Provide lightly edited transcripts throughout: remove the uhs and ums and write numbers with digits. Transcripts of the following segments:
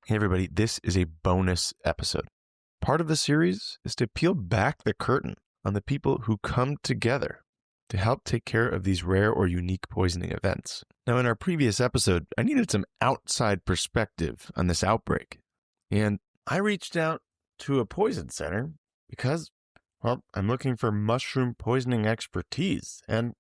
Hey everybody, this is a bonus episode. Part of the series is to peel back the curtain on the people who come together to help take care of these rare or unique poisoning events. Now, in our previous episode, I needed some outside perspective on this outbreak, and I reached out to a poison center because, well, I'm looking for mushroom poisoning expertise, and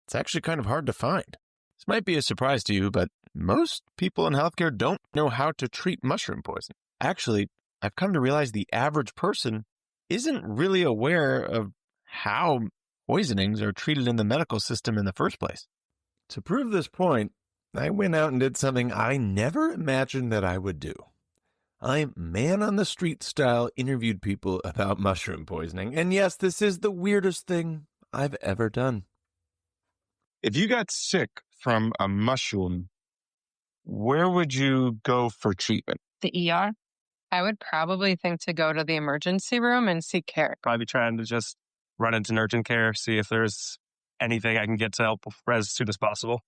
it's actually kind of hard to find. This might be a surprise to you, but most people in healthcare don't know how to treat mushroom poisoning. Actually, I've come to realize the average person isn't really aware of how poisonings are treated in the medical system in the first place. To prove this point, I went out and did something I never imagined that I would do. I man-on-the-street style interviewed people about mushroom poisoning, and yes, this is the weirdest thing I've ever done. If you got sick from a mushroom, where would you go for treatment? The ER. I would probably think to go to the emergency room and seek care. Probably trying to just run into urgent care, see if there's anything I can get to help as soon as possible.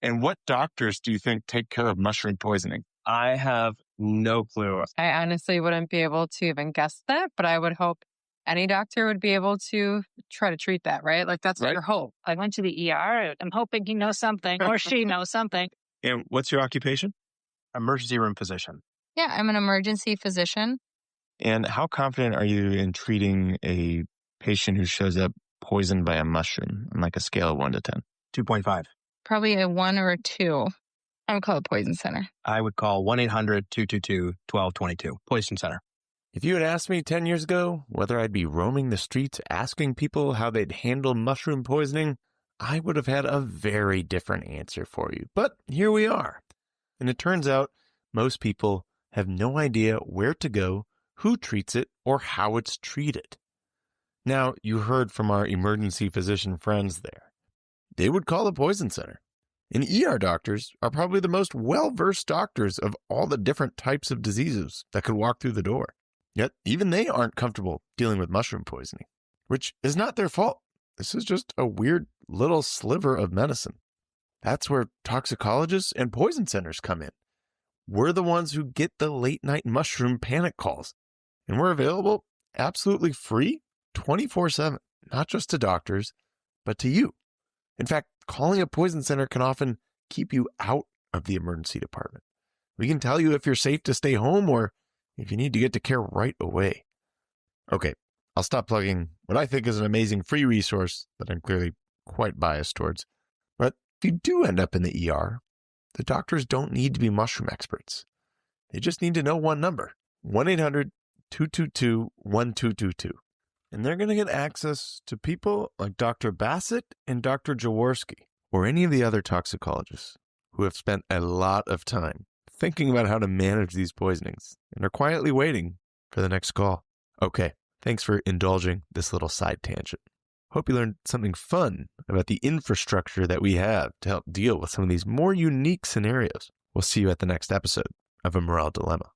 And what doctors do you think take care of mushroom poisoning? I have no clue. I honestly wouldn't be able to even guess that, but I would hope any doctor would be able to try to treat that, right? Like that's your hope. I went to the ER. I'm hoping he knows something or she knows something. And what's your occupation? Emergency room physician. Yeah, I'm an emergency physician. And how confident are you in treating a patient who shows up poisoned by a mushroom on like a scale of 1 to 10? 2.5. Probably a 1 or a 2. I would call it Poison Center. I would call 1-800-222-1222. Poison Center. If you had asked me 10 years ago whether I'd be roaming the streets asking people how they'd handle mushroom poisoning, I would have had a very different answer for you. But here we are. And it turns out most people have no idea where to go, who treats it, or how it's treated. Now, you heard from our emergency physician friends there. They would call the Poison Center. And ER doctors are probably the most well-versed doctors of all the different types of diseases that could walk through the door. Yet, even they aren't comfortable dealing with mushroom poisoning, which is not their fault. This is just a weird little sliver of medicine. That's where toxicologists and poison centers come in. We're the ones who get the late-night mushroom panic calls, and we're available absolutely free 24/7, not just to doctors, but to you. In fact, calling a poison center can often keep you out of the emergency department. We can tell you if you're safe to stay home or if you need to get to care right away. Okay, I'll stop plugging what I think is an amazing free resource that I'm clearly quite biased towards. But if you do end up in the ER, the doctors don't need to be mushroom experts. They just need to know one number, 1-800-222-1222. And they're going to get access to people like Dr. Bassett and Dr. Jaworski, or any of the other toxicologists who have spent a lot of time thinking about how to manage these poisonings and are quietly waiting for the next call. Okay, thanks for indulging this little side tangent. Hope you learned something fun about the infrastructure that we have to help deal with some of these more unique scenarios. We'll see you at the next episode of A Morel Dilemma.